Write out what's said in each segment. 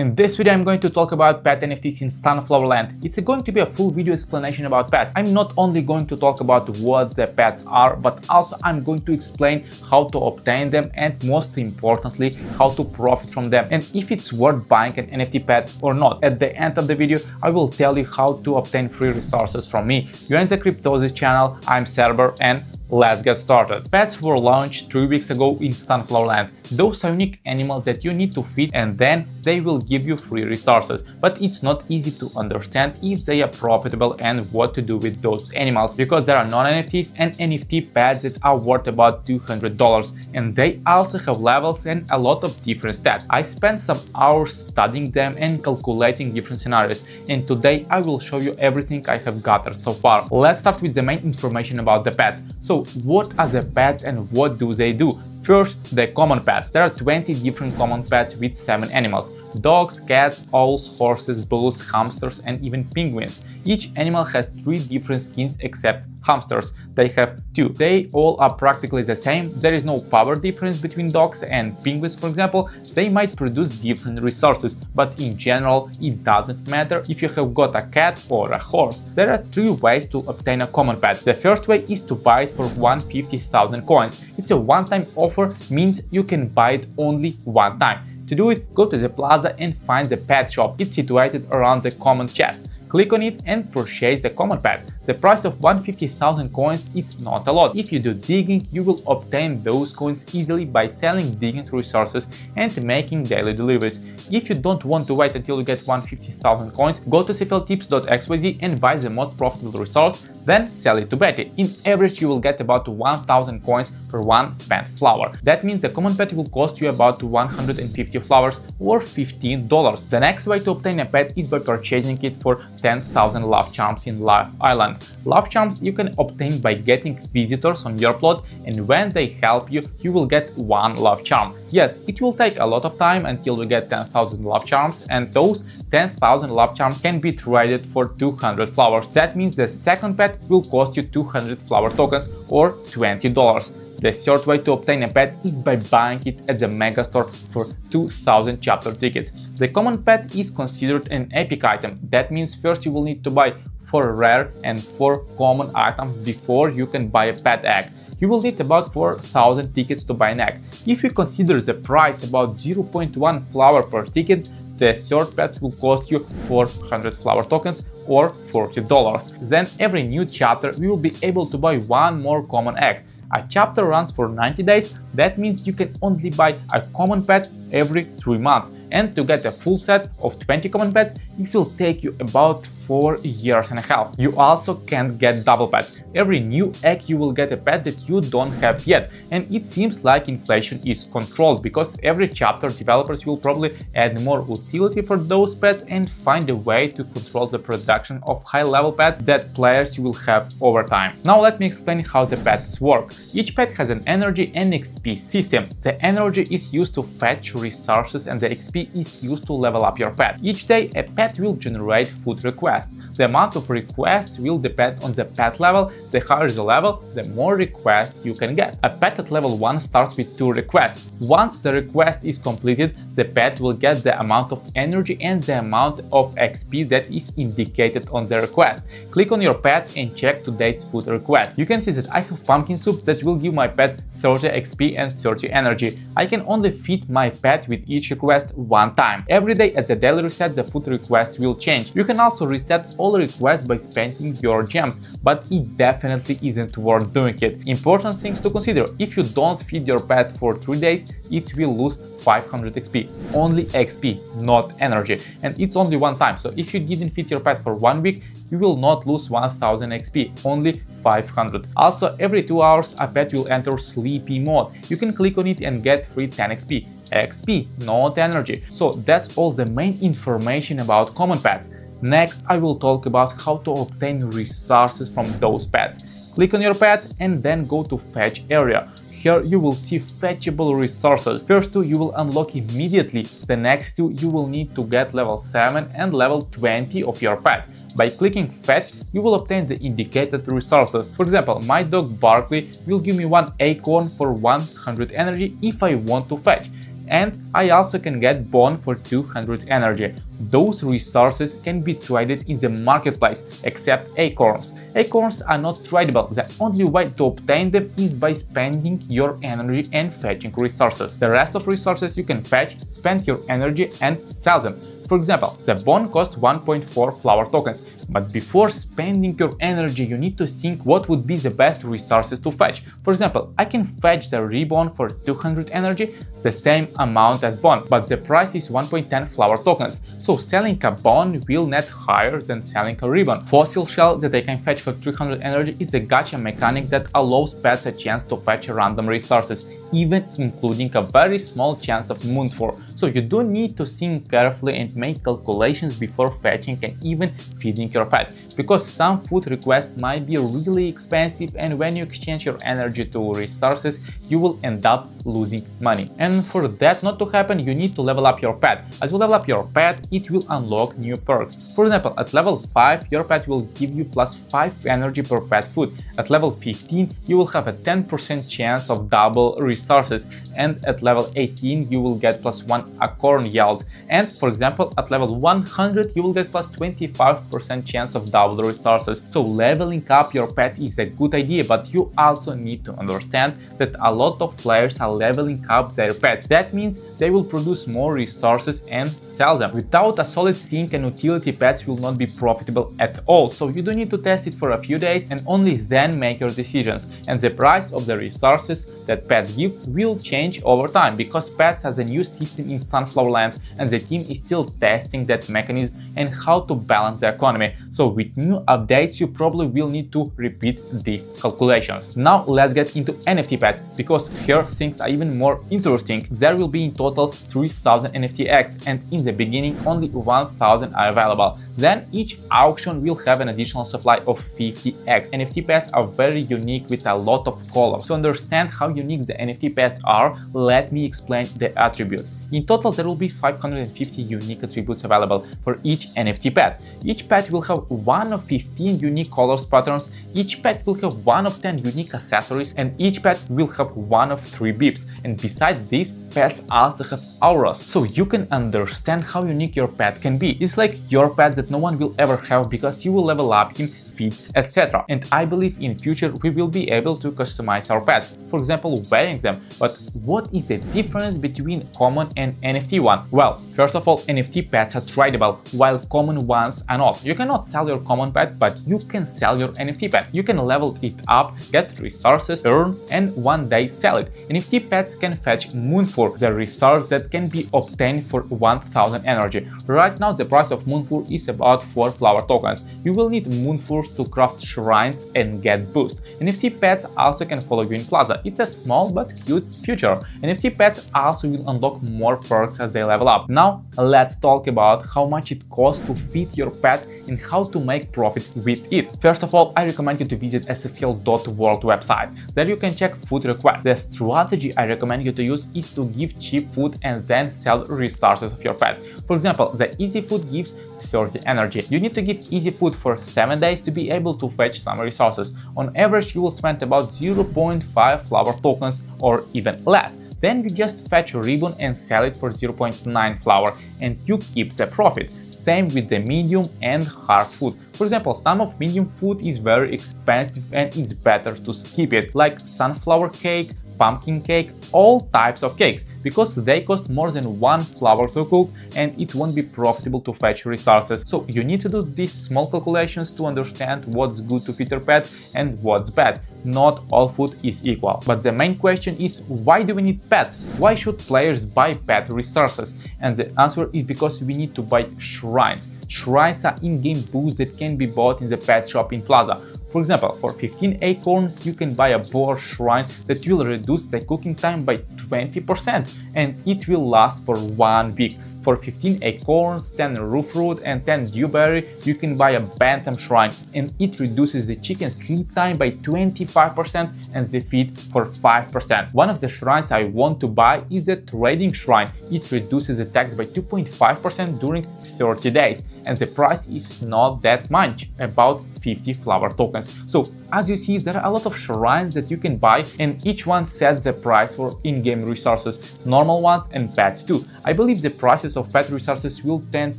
In this video I'm going to talk about pet NFTs in Sunflower Land. It's going to be a full video explanation about pets. I'm not only going to talk about what the pets are, but also I'm going to explain how to obtain them and most importantly how to profit from them and if it's worth buying an NFT pet or not. At the end of the video I will tell you how to obtain free resources from me. You're in the Cryptosis channel, I'm Serber, and let's get started. Pets were launched 3 weeks ago in Sunflower Land. Those are unique animals that you need to feed and then they will give you free resources. But it's not easy to understand if they are profitable and what to do with those animals, because there are non-NFTs and NFT pets that are worth about $200 and they also have levels and a lot of different stats. I spent some hours studying them and calculating different scenarios, and today I will show you everything I have gathered so far. Let's start with the main information about the pets. So what are the pets and what do they do? First, the common pets. There are 20 different common pets with 7 animals: dogs, cats, owls, horses, bulls, hamsters, and even penguins. Each animal has 3 different skins except hamsters. They have 2. They all are practically the same. There is no power difference between dogs and penguins, for example. They might produce different resources, but in general it doesn't matter if you have got a cat or a horse. There are 3 ways to obtain a common pet. The first way is to buy it for 150,000 coins. It's a one-time offer, means you can buy it only one time. To do it, go to the plaza and find the pet shop. It's situated around the common chest. Click on it and purchase the common pet. The price of 150,000 coins is not a lot. If you do digging, you will obtain those coins easily by selling digging resources and making daily deliveries. If you don't want to wait until you get 150,000 coins, go to cfltips.xyz and buy the most profitable resource, then sell it to Betty. In average, you will get about 1,000 coins per one spent flower. That means the common pet will cost you about 150 flowers or $15. The next way to obtain a pet is by purchasing it for 10,000 love charms in Life Island. Love charms you can obtain by getting visitors on your plot, and when they help you, you will get 1 love charm. Yes, it will take a lot of time until you get 10,000 love charms, and those 10,000 love charms can be traded for 200 flowers. That means the second pet will cost you 200 flower tokens or $20. The third way to obtain a pet is by buying it at the mega store for 2,000 chapter tickets. The common pet is considered an epic item. That means first you will need to buy 4 rare and 4 common items before you can buy a pet egg. You will need about 4,000 tickets to buy an egg. If you consider the price about 0.1 flower per ticket, the third pet will cost you 400 flower tokens or $40. Then every new chapter we will be able to buy 1 more common egg. A chapter runs for 90 days, that means you can only buy a common pet every 3 months. And to get a full set of 20 common pets, it will take you about 4 years and a half. You also can't get double pets. Every new egg you will get a pet that you don't have yet. And it seems like inflation is controlled, because every chapter developers will probably add more utility for those pets and find a way to control the production of high-level pets that players will have over time. Now let me explain how the pets work. Each pet has an energy and XP system. The energy is used to fetch resources and the XP is used to level up your pet. Each day a pet will generate food requests. The amount of requests will depend on the pet level. The higher the level, the more requests you can get. A pet at level 1 starts with 2 requests. Once the request is completed, the pet will get the amount of energy and the amount of XP that is indicated on the request. Click on your pet and check today's food request. You can see that I have pumpkin soup that will give my pet 30 XP and 30 energy. I can only feed my pet with each request one time. Every day at the daily reset the food request will change. You can also reset all requests by spending your gems, but it definitely isn't worth doing it. Important things to consider: if you don't feed your pet for 3 days, it will lose 500 XP. Only XP, not energy. And it's only one time, so if you didn't feed your pet for 1 week, you will not lose 1000 XP, only 500. Also, every 2 hours a pet will enter sleepy mode. You can click on it and get free 10 XP. XP, not energy. So that's all the main information about common pets. Next, I will talk about how to obtain resources from those pets. Click on your pet and then go to Fetch area. Here you will see fetchable resources. First 2 you will unlock immediately. The next 2 you will need to get level 7 and level 20 of your pet. By clicking Fetch, you will obtain the indicated resources. For example, my dog Barkley will give me 1 acorn for 100 energy if I want to fetch. and I also can get bone for 200 energy. Those resources can be traded in the marketplace, except acorns. Acorns are not tradable. The only way to obtain them is by spending your energy and fetching resources. The rest of resources you can fetch, spend your energy and sell them. For example, the bone costs 1.4 flower tokens, but before spending your energy you need to think what would be the best resources to fetch. For example, I can fetch the ribbon for 200 energy, the same amount as bone, but the price is 1.10 flower tokens, so selling a bone will net higher than selling a ribbon. Fossil shell that I can fetch for 300 energy is a gacha mechanic that allows pets a chance to fetch random resources, even including a very small chance of moonfur. So you do need to think carefully and make calculations before fetching and even feeding your pet, because some food requests might be really expensive, and when you exchange your energy to resources you will end up losing money. And for that not to happen, you need to level up your pet. As you level up your pet, it will unlock new perks. For example, at level 5 your pet will give you plus 5 energy per pet food. At level 15 you will have a 10% chance of double resources, and at level 18 you will get plus 1 acorn yield. And for example, at level 100 you will get plus 25% chance of double resources. So leveling up your pet is a good idea, but you also need to understand that a lot of players are leveling up their pets. That means they will produce more resources and sell them. Without a solid sink and utility, pets will not be profitable at all, so you do need to test it for a few days and only then make your decisions. And the price of the resources that pets give will change over time, because Pets has a new system in Sunflower Land and the team is still testing that mechanism and how to balance the economy. So with new updates you probably will need to repeat these calculations. Now let's get into NFT Pets, because here things are even more interesting. There will be in total 3000 NFT eggs, and in the beginning only 1000 are available. Then each auction will have an additional supply of 50 eggs. NFT Pets are very unique with a lot of colors. To understand how unique the NFT Pets are, let me explain the attributes. In total there will be 550 unique attributes available for each NFT pet. Each pet will have one of 15 unique colors patterns, each pet will have one of 10 unique accessories, and each pet will have one of 3 beeps. And besides this, pets also have auras, so you can understand how unique your pet can be. It's like your pet that no one will ever have, because you will level up him, feed, etc. And I believe in future we will be able to customize our pets, for example wearing them. But what is the difference between common and NFT one? Well, first of all, NFT pets are tradable, while common ones are not. You cannot sell your common pet, but you can sell your NFT pet. You can level it up, get resources, earn, and one day sell it. NFT pets can fetch moonfur, the resource that can be obtained for 1000 energy. Right now the price of moonfur is about 4 flower tokens. You will need moonfurs to craft shrines and get boost. NFT Pets also can follow you in Plaza. It's a small but cute feature. NFT Pets also will unlock more perks as they level up. Now let's talk about how much it costs to feed your pet and how to make profit with it. First of all, I recommend you to visit sfl.world website. There you can check food requests. The strategy I recommend you to use is to give cheap food and then sell resources of your pet. For example, the easy food gives 30 energy. You need to give easy food for 7 days to be able to fetch some resources. On average, you will spend about 0.5 flower tokens or even less. Then you just fetch a ribbon and sell it for 0.9 flower, and you keep the profit. Same with the medium and hard food. For example, some of medium food is very expensive and it's better to skip it, like sunflower cake, pumpkin cake, all types of cakes, because they cost more than 1 flower to cook and it won't be profitable to fetch resources. So you need to do these small calculations to understand what's good to feed your pet and what's bad. Not all food is equal. But the main question is, why do we need pets? Why should players buy pet resources? And the answer is because we need to buy shrines. Shrines are in-game boosts that can be bought in the pet shop in Plaza. For example, for 15 acorns you can buy a boar shrine that will reduce the cooking time by 20% and it will last for 1 week. For 15 acorns, 10 roofroot and 10 dewberry, you can buy a bantam shrine, and it reduces the chicken sleep time by 25% and the feed for 5%. One of the shrines I want to buy is a trading shrine. It reduces the tax by 2.5% during 30 days, and the price is not that much, about 50 flower tokens. So as you see, there are a lot of shrines that you can buy, and each one sets the price for in-game resources, normal ones and pets too. I believe the prices of pet resources will tend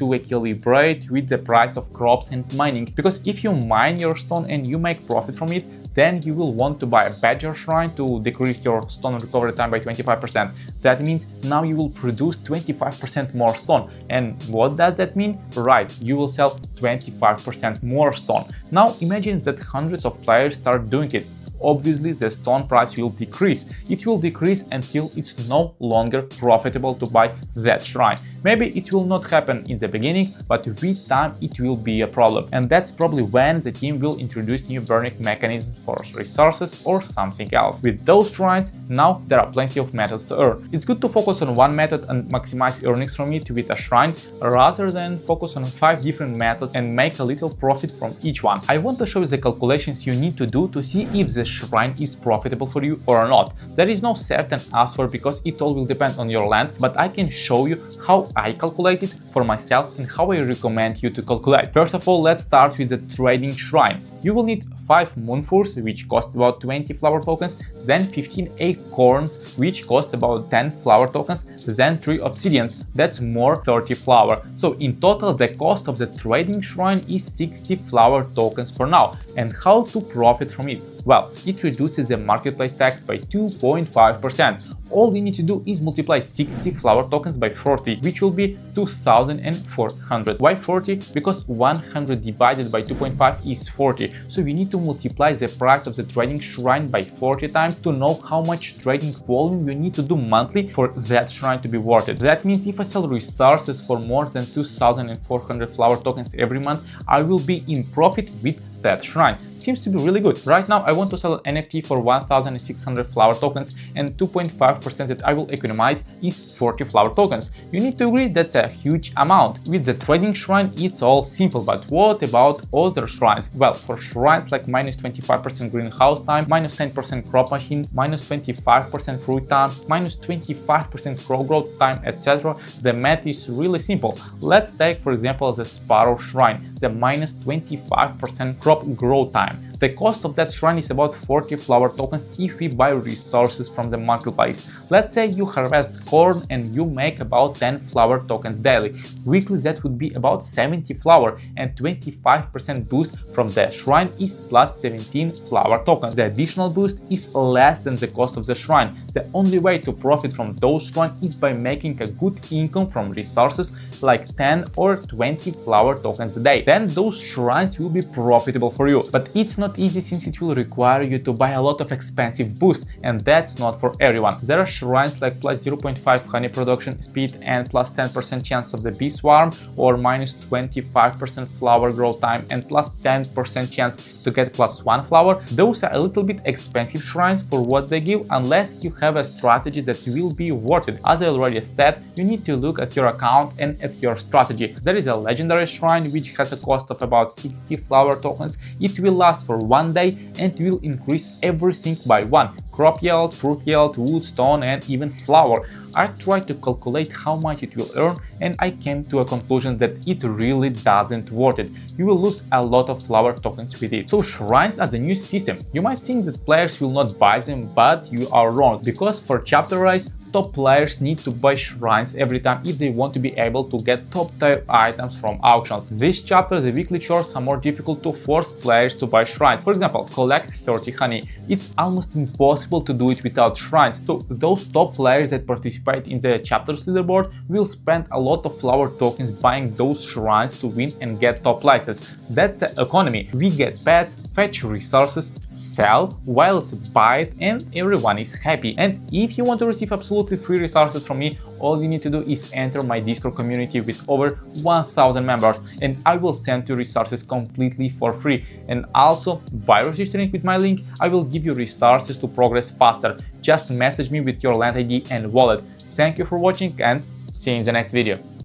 to equilibrate with the price of crops and mining, because if you mine your stone and you make profit from it, then you will want to buy a badger shrine to decrease your stone recovery time by 25%. That means now you will produce 25% more stone. And what does that mean? Right, you will sell 25% more stone. Now imagine that hundreds of players start doing it. Obviously, the stone price will decrease. It will decrease until it's no longer profitable to buy that shrine. Maybe it will not happen in the beginning, but with time it will be a problem. And that's probably when the team will introduce new burning mechanisms for resources or something else. With those shrines, now there are plenty of methods to earn. It's good to focus on one method and maximize earnings from it with a shrine, rather than focus on 5 different methods and make a little profit from each one. I want to show you the calculations you need to do to see if the shrine is profitable for you or not. There is no certain answer because it all will depend on your land, but I can show you how I calculate it for myself and how I recommend you to calculate. First of all, let's start with the trading shrine. You will need 5 moonfurs, which cost about 20 flower tokens, then 15 acorns, which cost about 10 flower tokens, then 3 obsidians, that's more 30 flower. So in total, the cost of the trading shrine is 60 flower tokens for now. And how to profit from it? Well, it reduces the marketplace tax by 2.5%. All you need to do is multiply 60 flower tokens by 40, which will be 2,400. Why 40? Because 100 divided by 2.5 is 40. So you need to multiply the price of the trading shrine by 40 times to know how much trading volume you need to do monthly for that shrine to be worth it. That means if I sell resources for more than 2,400 flower tokens every month, I will be in profit with that shrine. Seems to be really good. Right now I want to sell an NFT for 1,600 flower tokens, and 2.5% that I will economize is 40 flower tokens. You need to agree that's a huge amount. With the trading shrine it's all simple, but what about other shrines? Well, for shrines like minus 25% greenhouse time, minus 10% crop machine, minus 25% fruit time, minus 25% crop growth time, etc., the math is really simple. Let's take for example the sparrow shrine, the minus 25% crop growth time. The cost of that shrine is about 40 flower tokens if we buy resources from the marketplace. Let's say you harvest corn and you make about 10 flower tokens daily. Weekly that would be about 70 flower, and 25% boost from the shrine is plus 17 flower tokens. The additional boost is less than the cost of the shrine. The only way to profit from those shrines is by making a good income from resources like 10 or 20 flower tokens a day. Then those shrines will be profitable for you. But it's not easy, since it will require you to buy a lot of expensive boost, and that's not for everyone. There are shrines like plus 0.5 honey production speed and plus 10% chance of the bee swarm, or minus 25% flower growth time and plus 10% chance to get plus 1 flower. Those are a little bit expensive shrines for what they give, unless you have a strategy that will be worth it. As I already said, you need to look at your account and at your strategy. There is a legendary shrine which has a cost of about 60 flower tokens. It will last for 1 day and will increase everything by 1: crop yield, fruit yield, wood, stone, and even flower. I tried to calculate how much it will earn, and I came to a conclusion that it really doesn't worth it. You will lose a lot of flower tokens with it. So shrines are the new system. You might think that players will not buy them, but you are wrong, because for chapter rise, top players need to buy shrines every time if they want to be able to get top tier items from auctions. This chapter, the weekly chores are more difficult to force players to buy shrines. For example, collect 30 honey. It's almost impossible to do it without shrines. So those top players that participate in the chapter's leaderboard will spend a lot of flower tokens buying those shrines to win and get top places. That's the economy. We get pets, fetch resources, sell, whilst buy it, and everyone is happy. And if you want to receive absolutely free resources from me, all you need to do is enter my Discord community with over 1000 members, and I will send you resources completely for free. And also, by registering with my link, I will give you resources to progress faster. Just message me with your land ID and wallet. Thank you for watching, and see you in the next video.